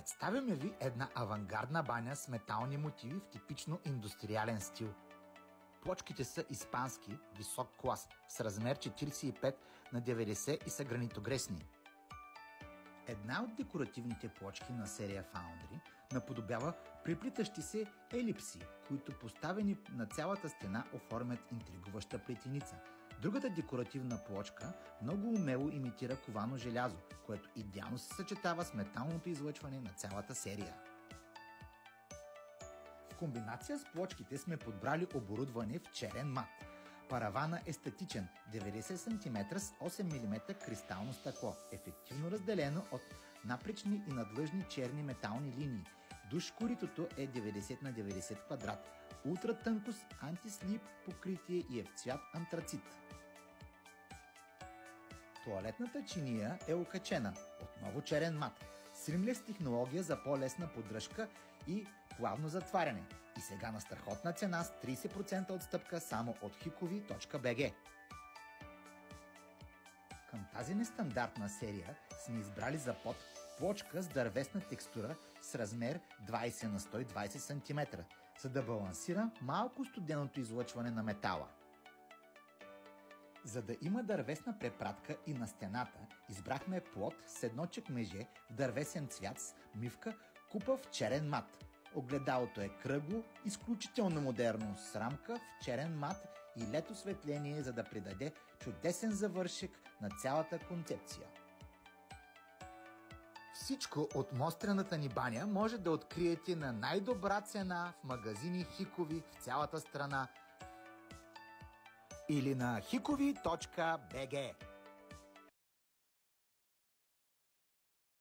Представяме ви една авангардна баня с метални мотиви в типично индустриален стил. Плочките са испански, висок клас, с размер 45 на 90 и са гранитогресни. Една от декоративните плочки на серия Foundry наподобява приплитащи се елипси, които поставени на цялата стена оформят интригуваща плетеница. Другата декоративна плочка много умело имитира ковано желязо, което идеално се съчетава с металното излъчване на цялата серия. В комбинация с плочките сме подбрали оборудване в черен мат. Паравана е статичен, 90 см с 8 мм кристално стъкло, ефективно разделено от напречни и надлъжни черни метални линии. Душ-коритото е 90 на 90 квадрат, ултратънкост, антислип покритие и е в цвят антрацит. Тоалетната чиния е окачена, отново черен мат, Seamless технология за по-лесна поддръжка и плавно затваряне. И сега на страхотна цена с 30% отстъпка само от hikovi.bg. Към тази нестандартна серия сме избрали за под плочка с дървесна текстура с размер 20 на 120 см, за да балансира малко студеното излъчване на метала. За да има дървесна препратка и на стената, избрахме плот с едно чекмеже в дървесен цвят с мивка, купа в черен мат. Огледалото е кръгло, изключително модерно, с рамка в черен мат и лед осветление, за да придаде чудесен завършек на цялата концепция. Всичко от мострената ни баня може да откриете на най-добра цена в магазини Hikovi в цялата страна или на hikovi.bg.